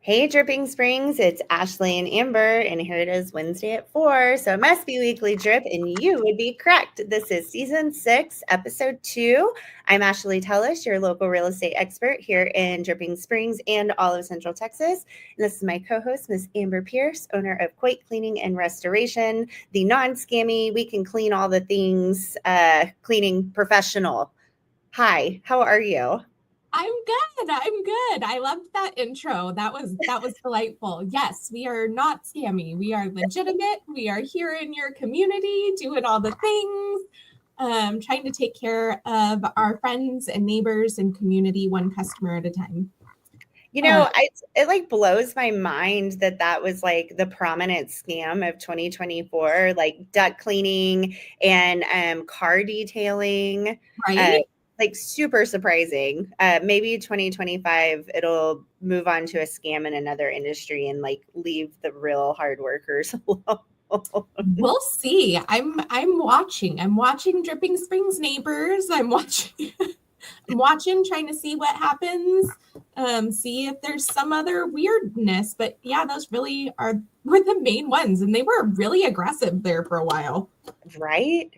Hey, Dripping Springs, it's Ashley and Amber, and here it is Wednesday at 4, so it must be Weekly Drip, and you would be correct. This is Season 6, Episode 2. I'm Ashley Tullis, your local real estate expert here in Dripping Springs and all of Central Texas. And this is my co-host, Miss Amber Pierce, owner of COIT Cleaning and Restoration, the non-scammy, we can clean all the things, cleaning professional. Hi, how are you? I'm good. I'm good. I loved that intro. That was delightful. Yes, we are not scammy. We are legitimate. We are here in your community doing all the things, trying to take care of our friends and neighbors and community one customer at a time. It like blows my mind that was like the prominent scam of 2024, like duct cleaning and car detailing. Right? Like super surprising. Maybe 2025, it'll move on to a scam in another industry and like leave the real hard workers alone. We'll see. I'm watching. I'm watching Dripping Springs Neighbors. I'm watching, trying to see what happens, see if there's some other weirdness. But yeah, those really were the main ones, and they were really aggressive there for a while. Right.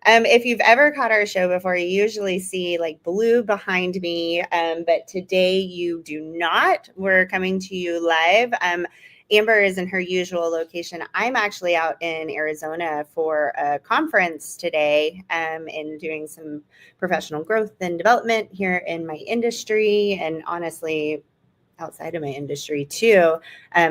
If you've ever caught our show before, you usually see like blue behind me, but today you do not. We're coming to you live. Amber is in her usual location. I'm actually out in Arizona for a conference today, and doing some professional growth and development here in my industry, and honestly, outside of my industry too.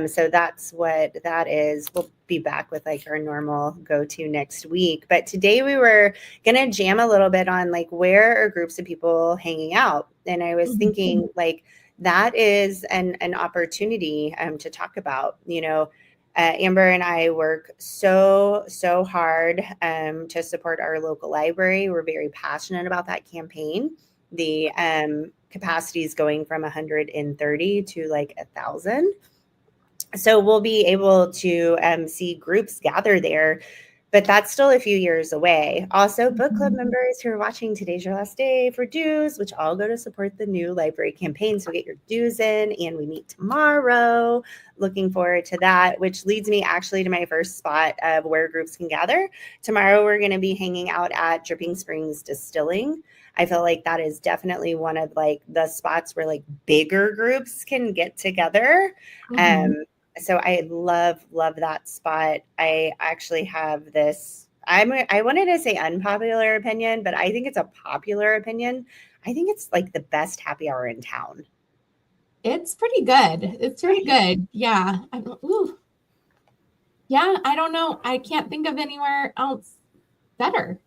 So that's what that is. We'll be back with like our normal go-to next week. But today we were gonna jam a little bit on like where are groups of people hanging out. And I was thinking like that is an opportunity to talk about, Amber and I work so hard to support our local library. We're very passionate about that campaign. The capacity is going from 130 to like 1,000. So we'll be able to see groups gather there, but that's still a few years away. Also, book club members who are watching, today's your last day for dues, which all go to support the new library campaign. So get your dues in, and we meet tomorrow. Looking forward to that, which leads me actually to my first spot of where groups can gather. Tomorrow, we're going to be hanging out at Dripping Springs Distilling. I feel like that is definitely one of like the spots where like bigger groups can get together. So I love that spot. I actually have this, I wanted to say unpopular opinion, but I think it's a popular opinion. I think it's like the best happy hour in town. It's pretty good. It's pretty good. Yeah. Yeah, I don't know. I can't think of anywhere else better.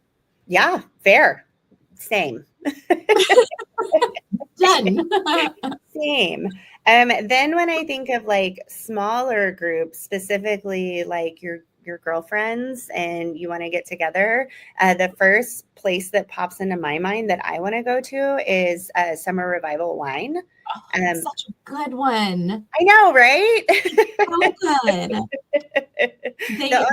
Yeah, fair. Same. Done. Same. Then when I think of like smaller groups, specifically like your girlfriends and you want to get together, the first place that pops into my mind that I want to go to is Summer Revival Wine. Such a good one. I know, right? So good.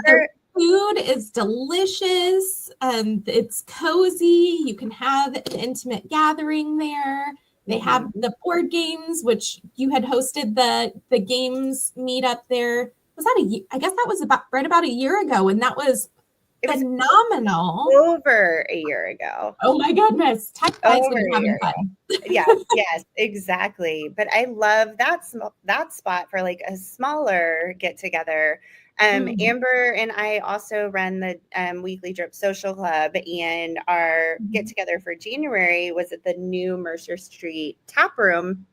Their food is delicious. It's cozy. You can have an intimate gathering there. They have the board games, which you had hosted the games meetup there. Was that I guess that was right about a year ago, and that was phenomenal. Over a year ago. Oh my goodness. Time flies when you're having fun. Yes, exactly. But I love that spot for like a smaller get together. Amber and I also run the Weekly Drip Social Club, and our get together for January was at the new Mercer Street Tap Room,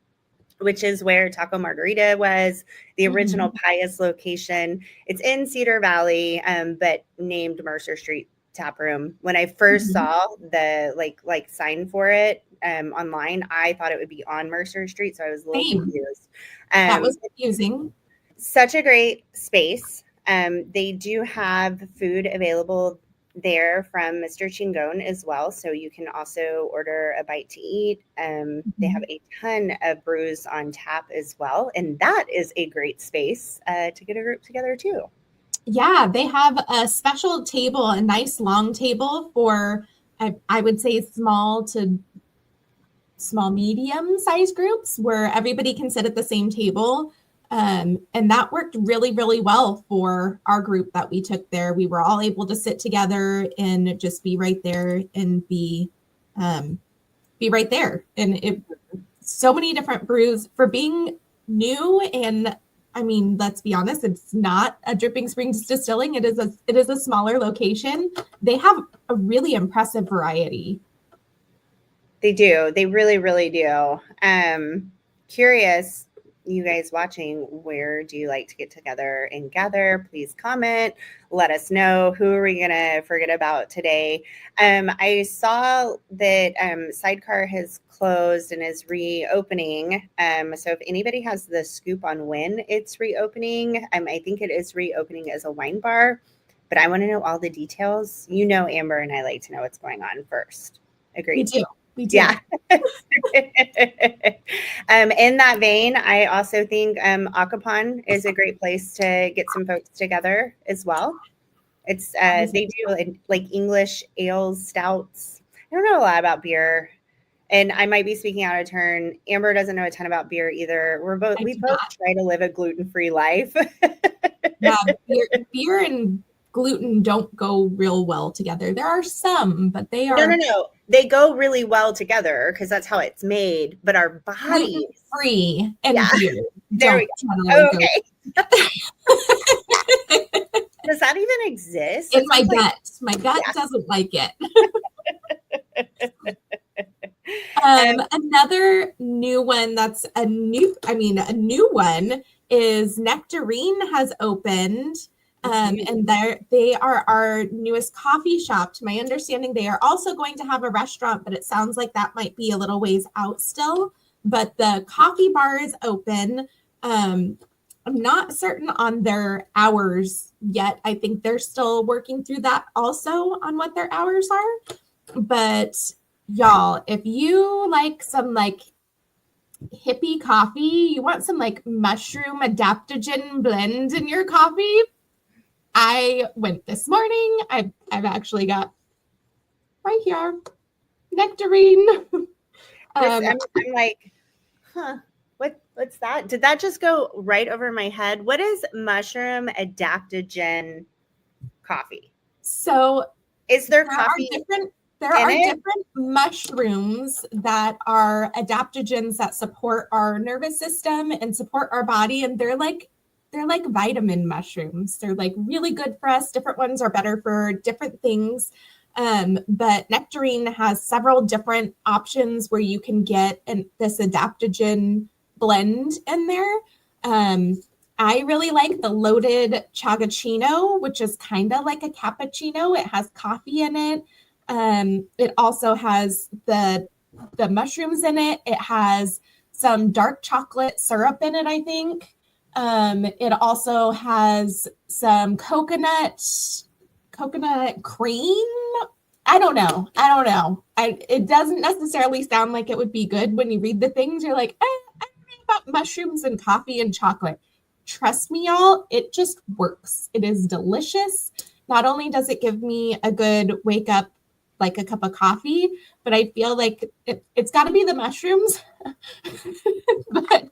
which is where Taco Margarita was, the original Pius location. It's in Cedar Valley, but named Mercer Street Tap Room. When I first saw the like sign for it online, I thought it would be on Mercer Street, so I was a little confused. That was confusing. Such a great space. They do have food available there from Mr. Chingon as well. So you can also order a bite to eat. They have a ton of brews on tap as well. And that is a great space to get a group together too. Yeah, they have a special table, a nice long table for, I would say small to small, medium size groups where everybody can sit at the same table. And that worked really, really well for our group that we took there. We were all able to sit together and just be right there and be right there. And so many different brews for being new. And I mean, let's be honest, it's not a Dripping Springs Distilling. It is a smaller location. They have a really impressive variety. They do. They really, really do. Curious, you guys watching, where do you like to get together and gather? Please comment. Let us know. Who are we going to forget about today? I saw that Sidecar has closed and is reopening. So if anybody has the scoop on when it's reopening, I think it is reopening as a wine bar, but I want to know all the details. You know, Amber and I like to know what's going on first. Agreed. We do. Yeah. In that vein, I also think Acapon is a great place to get some folks together as well. It's they do like English ales, stouts. I don't know a lot about beer, and I might be speaking out of turn. Amber doesn't know a ton about beer either. We both try to live a gluten-free life. Yeah, beer and gluten don't go real well together. There are some, but they are no. They go really well together because that's how it's made. But our bodies free and beer there we go. Okay. Does that even exist? In my gut. My gut doesn't like it. Another new one that's a new one is Nectarine has opened. And they are our newest coffee shop. To my understanding, they are also going to have a restaurant, but it sounds like that might be a little ways out still. But the coffee bar is open. I'm not certain on their hours yet. I think they're still working through that also on what their hours are. But y'all, if you like some like hippie coffee, you want some like mushroom adaptogen blend in your coffee, I went this morning. I've actually got right here Nectarine. I'm like, what's that? Did that just go right over my head? What is mushroom adaptogen coffee? So is there coffee? There are different mushrooms that are adaptogens that support our nervous system and support our body, and they're like vitamin mushrooms. They're like really good for us. Different ones are better for different things. But Nectarine has several different options where you can get this adaptogen blend in there. I really like the loaded chagachino, which is kind of like a cappuccino. It has coffee in it. It also has the mushrooms in it. It has some dark chocolate syrup in it, I think. It also has some coconut cream. I don't know. It doesn't necessarily sound like it would be good when you read the things. You're like, I don't know about mushrooms and coffee and chocolate. Trust me, y'all, it just works. It is delicious. Not only does it give me a good wake up, like a cup of coffee, but I feel like it's got to be the mushrooms. But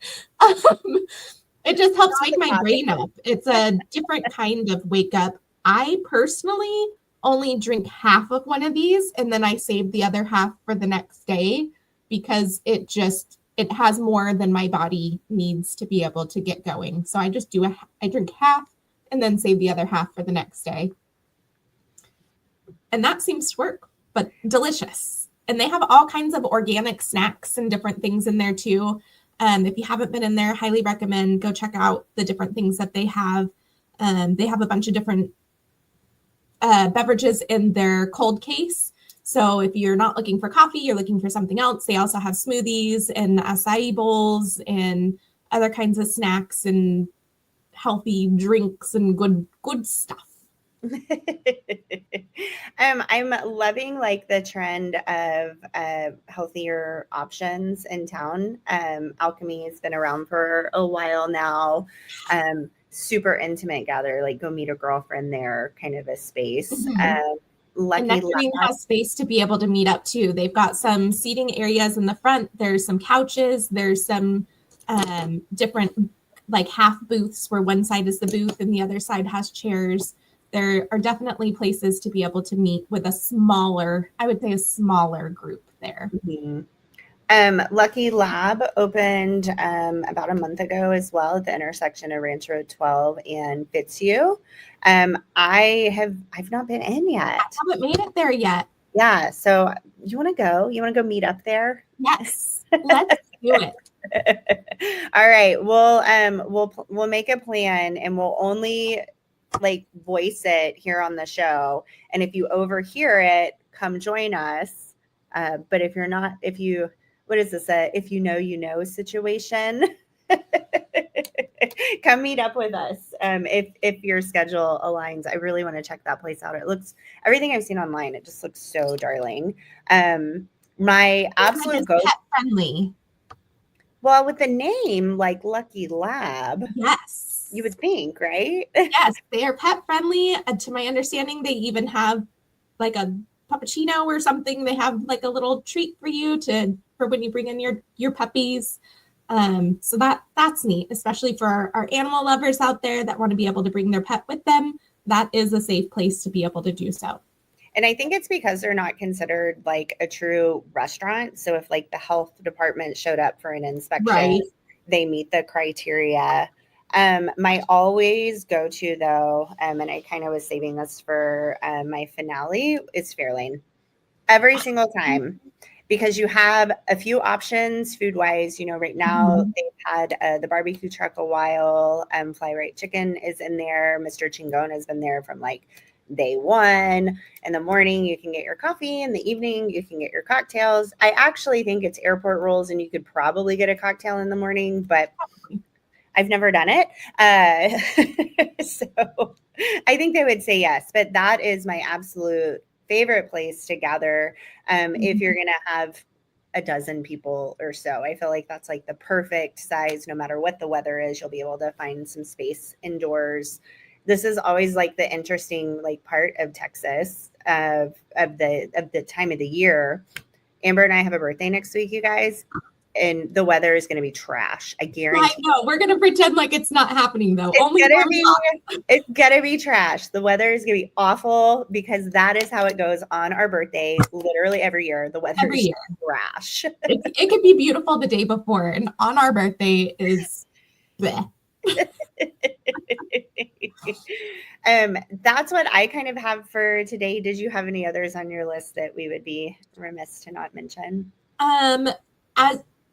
it just helps wake my brain up. It's a different kind of wake up. I personally only drink half of one of these, and then I save the other half for the next day because it has more than my body needs to be able to get going. So I just I drink half and then save the other half for the next day. And that seems to work, but delicious. And they have all kinds of organic snacks and different things in there too. If you haven't been in there, highly recommend go check out the different things that they have. They have a bunch of different beverages in their cold case. So if you're not looking for coffee, you're looking for something else. They also have smoothies and acai bowls and other kinds of snacks and healthy drinks and good stuff. I'm loving like the trend of healthier options in town. Alchemy has been around for a while now. Super intimate gather, like go meet a girlfriend there kind of a space. And Nectarine has space to be able to meet up too. They've got some seating areas in the front. There's some couches. There's some different like half booths where one side is the booth and the other side has chairs. There are definitely places to be able to meet with a smaller, I would say a smaller group there. Mm-hmm. Lucky Lab opened about a month ago as well at the intersection of Ranch Road 12 and Fitzhugh. I've not been in yet. I haven't made it there yet. Yeah. So you want to go? You want to go meet up there? Yes. Let's do it. All right. We'll make a plan and we'll only like voice it here on the show. And if you overhear it, come join us. But if you're not, what is this? If you know situation, come meet up with us. If your schedule aligns, I really want to check that place out. Everything I've seen online, it just looks so darling. My absolute go pet friendly. Well, with the name like Lucky Lab, yes, you would think, right? Yes, they are pet friendly. To my understanding, they even have like a puppuccino or something. They have like a little treat for you for when you bring in your puppies. So that's neat, especially for our animal lovers out there that want to be able to bring their pet with them. That is a safe place to be able to do so. And I think it's because they're not considered like a true restaurant. So if like the health department showed up for an inspection, right, they meet the criteria. My always go-to though, and I kind of was saving this for my finale, is Fairlane. Every single time. Because you have a few options food-wise. Right now they've had the barbecue truck a while. Fly Right Chicken is in there. Mr. Chingon has been there from like day one. In the morning, you can get your coffee. In the evening, you can get your cocktails. I actually think it's airport rules, and you could probably get a cocktail in the morning, but I've never done it. So I think they would say yes, but that is my absolute favorite place to gather. If you're going to have a dozen people or so, I feel like that's like the perfect size. No matter what the weather is, you'll be able to find some space indoors. This is always like the interesting like part of Texas of the time of the year. Amber and I have a birthday next week, you guys, and the weather is going to be trash. I guarantee. I know. We're going to pretend like it's not happening though. It's gonna be trash. The weather is gonna be awful because that is how it goes on our birthday. Literally every year, the weather is trash. It could be beautiful the day before, and on our birthday is bleh. That's what I kind of have for today. Did you have any others on your list that we would be remiss to not mention?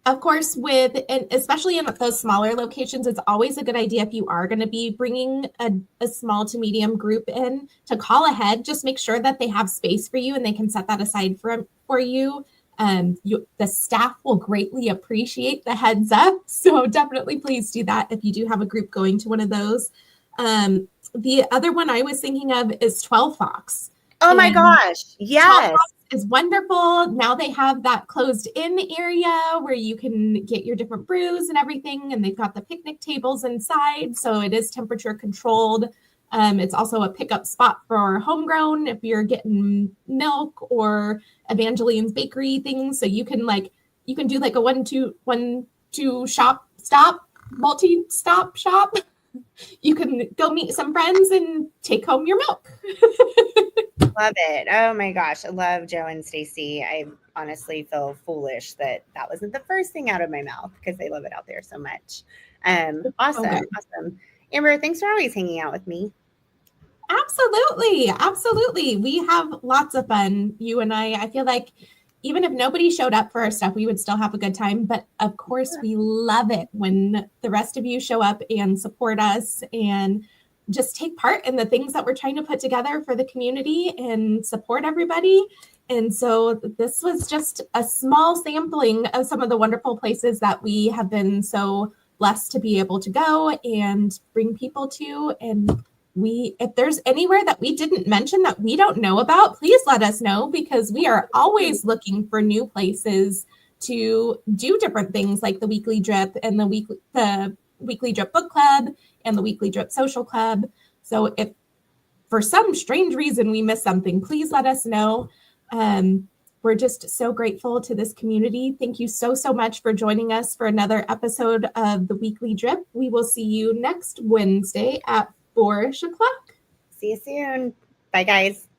Of course, and especially in those smaller locations, it's always a good idea if you are going to be bringing a small to medium group in to call ahead. Just make sure that they have space for you and they can set that aside for you. The staff will greatly appreciate the heads up. So definitely please do that if you do have a group going to one of those. The other one I was thinking of is 12 Fox. Oh my gosh. Yes. Is wonderful. Now they have that closed in area where you can get your different brews and everything. And they've got the picnic tables inside. So it is temperature controlled. It's also a pickup spot for homegrown if you're getting milk or Evangeline's bakery things. So you can do like a multi-stop shop. You can go meet some friends and take home your milk. Love it. Oh my gosh. I love Joe and Stacy. I honestly feel foolish that wasn't the first thing out of my mouth because they love it out there so much. Awesome. Okay. Awesome. Amber, thanks for always hanging out with me. Absolutely. We have lots of fun. You and I feel like even if nobody showed up for our stuff, we would still have a good time. But of course, we love it when the rest of you show up and support us and just take part in the things that we're trying to put together for the community and support everybody. And so this was just a small sampling of some of the wonderful places that we have been so blessed to be able to go and bring people to. And if there's anywhere that we didn't mention that we don't know about, please let us know, because we are always looking for new places to do different things like the weekly drip and the weekly drip book club and the weekly drip social club. So if for some strange reason we missed something, please let us know. We're just so grateful to this community. Thank you so much for joining us for another episode of the Weekly Drip. We will see you next Wednesday at 4 o'clock. See you soon. Bye, guys.